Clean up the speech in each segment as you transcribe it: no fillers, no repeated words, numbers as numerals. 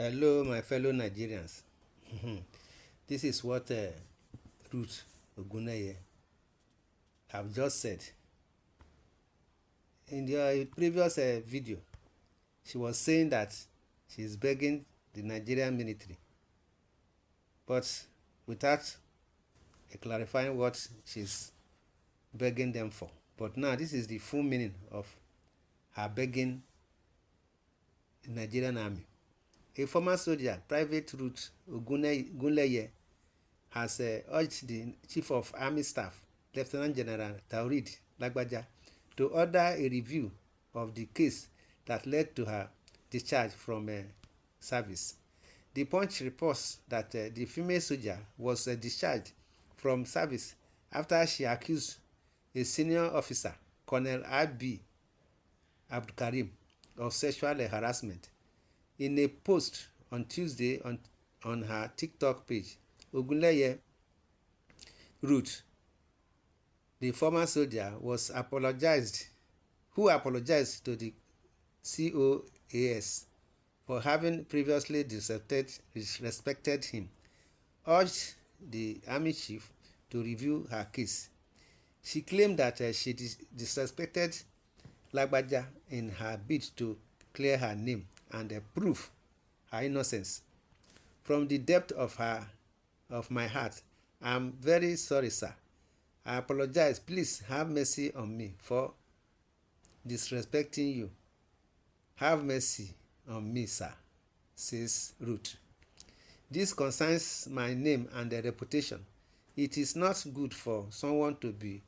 Hello, my fellow Nigerians. This is what Ruth Ogunleye have just said. In the previous video, she was saying that she is begging the Nigerian military, but without clarifying what she's begging them for. But now this is the full meaning of her begging the Nigerian army. A former soldier, Private Ruth Ogunleye, has urged the Chief of Army Staff, Lieutenant General Lagbaja, to order a review of the case that led to her discharge from service. The Punch reports that the female soldier was discharged from service after she accused a senior officer, Colonel R.B. Abdulkarim, of sexual harassment. In a post on Tuesday on her TikTok page, Ogunleye Ruth, the former soldier, who apologized to the COAS for having previously disrespected him, urged the army chief to review her case. She claimed that she disrespected Lagbaja in her bid to clear her name and prove her innocence. From the depth of my heart, I'm very sorry, sir. I apologize. Please have mercy on me for disrespecting you. Have mercy on me, sir, says Ruth. This concerns my name and reputation. It is not good for someone to be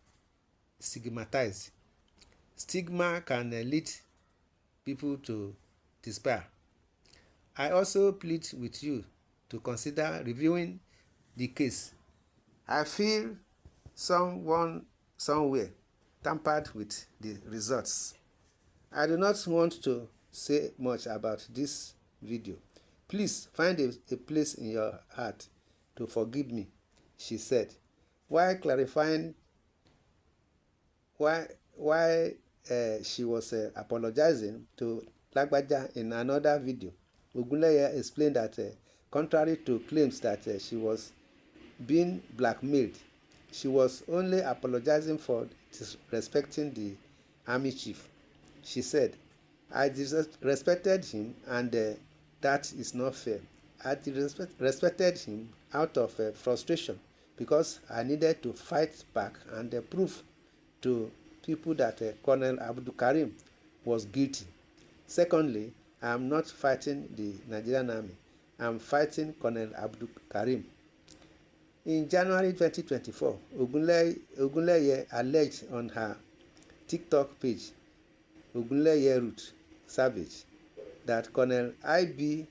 stigmatized. Stigma can lead people to despair. I also plead with you to consider reviewing the case. I feel someone somewhere tampered with the results. I do not want to say much about this video. Please find a place in your heart to forgive me, she said, while clarifying why she was apologizing to Lagbaja in another video. Ogunleye explained that contrary to claims that she was being blackmailed, she was only apologizing for disrespecting the army chief. She said, I disrespected him and that is not fair. I respected him out of frustration because I needed to fight back and prove to people that Colonel Abdulkarim was guilty. Secondly, I am not fighting the Nigerian army. I am fighting Colonel Abdulkarim. In January 2024, Ogunleye alleged on her TikTok page, Ogunleye Ruth Savage, that Colonel I.B.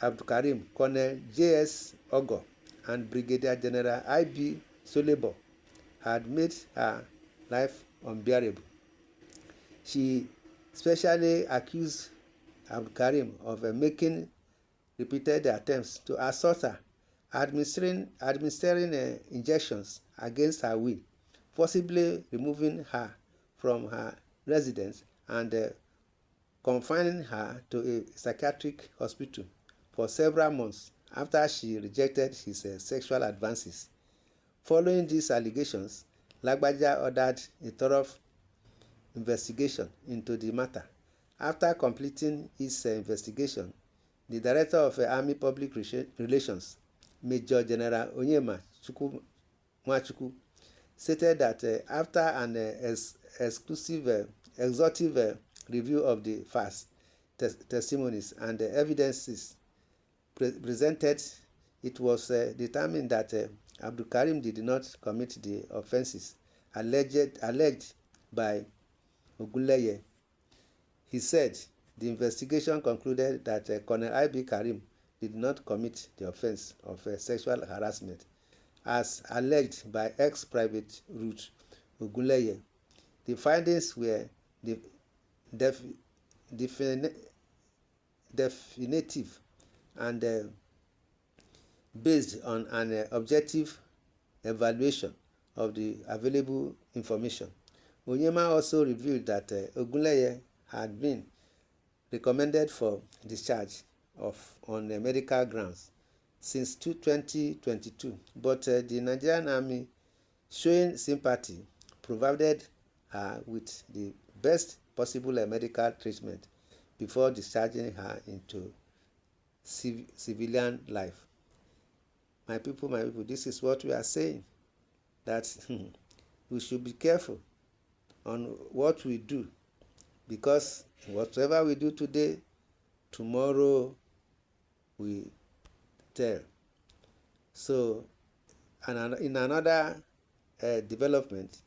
Abdulkarim, Colonel J.S. Ogo, and Brigadier General I.B. Solebo had made her life unbearable. She specially accused Abdulkarim of making repeated attempts to assault her, administering injections against her will, forcibly removing her from her residence, and confining her to a psychiatric hospital for several months after she rejected his sexual advances. Following these allegations, Lagbaja ordered a thorough investigation into the matter. After completing his investigation, the Director of Army Public Relations, Major General Onyema Nwachukwu, stated that after an exhaustive review of the facts, testimonies, and evidences presented, it was determined that Abdulkarim did not commit the offenses alleged by Ogunleye. He said the investigation concluded that Colonel I.B. Karim did not commit the offense of sexual harassment as alleged by ex-Private Ruth Ogunleye. The findings were definitive and based on an objective evaluation of the available information. Onyema also revealed that Ogunleye had been recommended for discharge on medical grounds since 2022, but the Nigerian Army, showing sympathy, provided her with the best possible medical treatment before discharging her into civilian life. My people, this is what we are saying, that we should be careful on what we do, because whatever we do today, tomorrow we tell. So, and in another development,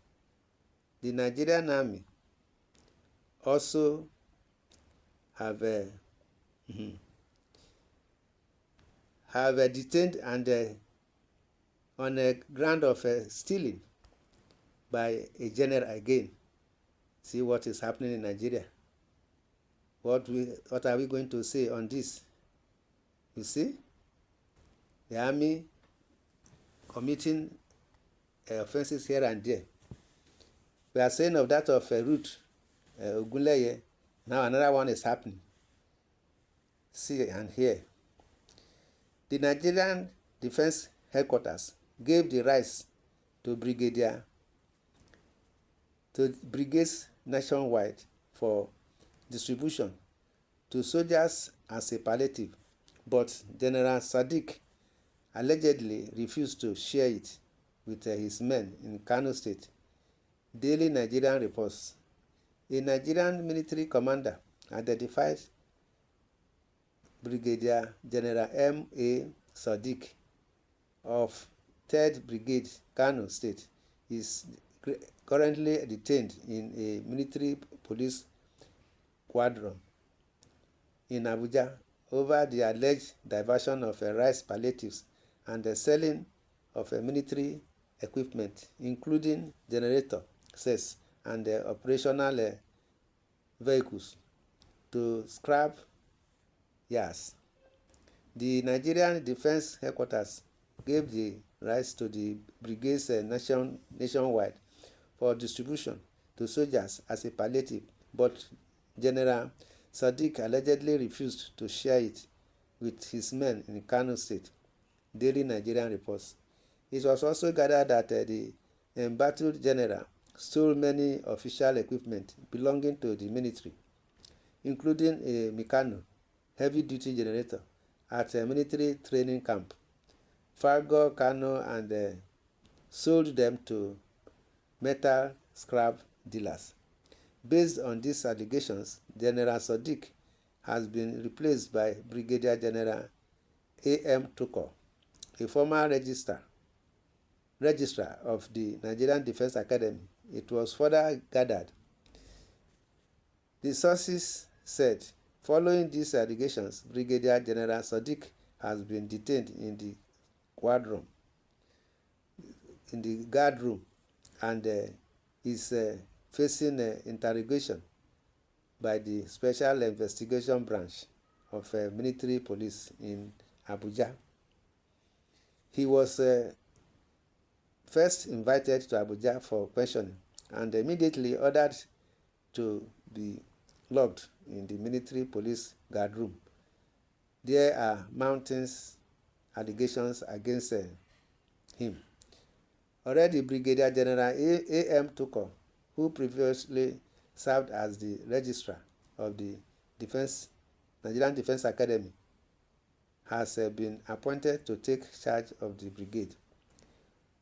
the Nigerian Army also have detained and on a ground of stealing by a general again. See what is happening in Nigeria. What are we going to say on this? You see, the army committing offenses here and there. We are saying of that of Ruth, Ogunleye. Now another one is happening. See and hear. The Nigerian Defense Headquarters gave the rights to brigades nationwide for distribution to soldiers as a palliative, but General Sadiq allegedly refused to share it with his men in Kano State. Daily Nigerian reports. A Nigerian military commander identified Brigadier General M.A. Sadiq of 3rd Brigade, Kano State, is currently detained in a military police squadron in Abuja over the alleged diversion of rice palliatives and the selling of military equipment, including generator sets and operational vehicles, to scrap yards. The Nigerian Defense Headquarters gave the rights to the brigades nationwide for distribution to soldiers as a palliative, but General Sadiq allegedly refused to share it with his men in Kano State. Daily Nigerian reports. It was also gathered that the embattled general stole many official equipment belonging to the military, including a Mikano heavy-duty generator at a military training camp, Fargo, Kano, and sold them to metal scrap dealers. Based on these allegations, General Sadiq has been replaced by Brigadier General A.M. Tukur, a former registrar of the Nigerian Defense Academy. It was further gathered. The sources said, following these allegations, Brigadier General Sadiq has been detained in the guard room, and is facing interrogation by the Special Investigation Branch of Military Police in Abuja. He was first invited to Abuja for questioning and immediately ordered to be locked in the military police guard room. There are mounting allegations against him. Already, Brigadier General A.M. Tukur, who previously served as the registrar of the Nigerian Defense Academy, has been appointed to take charge of the brigade.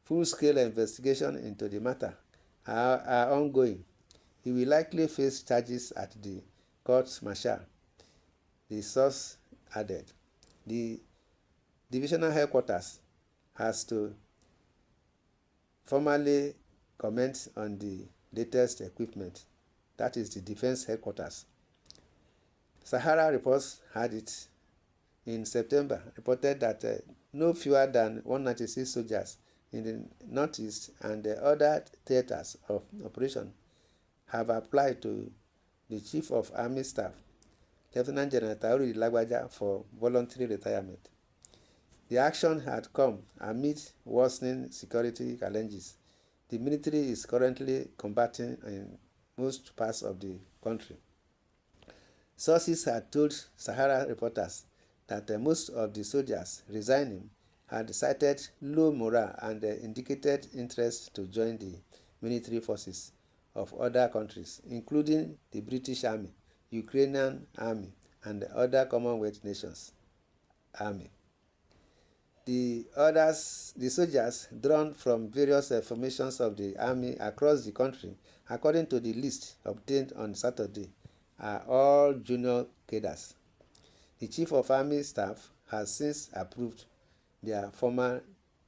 Full-scale investigation into the matter are ongoing. He will likely face charges at the court-martial, the source added. The divisional headquarters has to formally comment on the latest equipment. That is the defense headquarters. Sahara Reports had it in September, reported that no fewer than 196 soldiers in the Northeast and the other theaters of operation have applied to the Chief of Army Staff, Lieutenant General Lagbaja, for voluntary retirement. The action had come amid worsening security challenges the military is currently combating in most parts of the country. Sources had told Sahara Reporters that most of the soldiers resigning had cited low morale and indicated interest to join the military forces of other countries, including the British Army, Ukrainian Army, and other Commonwealth nations' army. The soldiers drawn from various formations of the army across the country, according to the list obtained on Saturday, are all junior cadres. The Chief of Army Staff has since approved their formal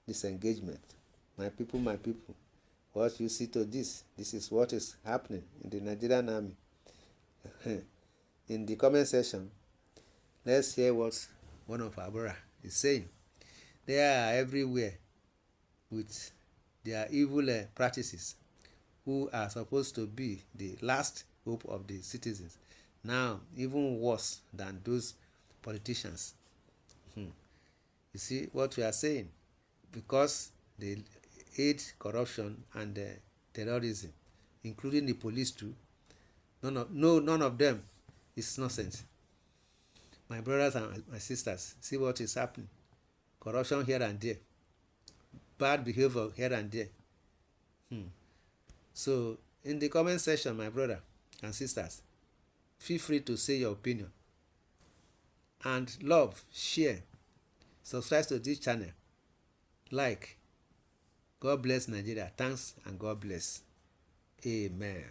disengagement. My people, what you see to this? This is what is happening in the Nigerian Army. In the comment section, let's hear what one of our brothers is saying. They are everywhere with their evil practices, who are supposed to be the last hope of the citizens, now even worse than those politicians. You see what we are saying? Because they aid corruption and terrorism, including the police too. None of them is nonsense. My brothers and my sisters, see what is happening. Corruption here and there, bad behavior here and there. So in the comment section, my brother and sisters, feel free to say your opinion, and love, share, subscribe to this channel, like. God bless Nigeria. Thanks and God bless. Amen.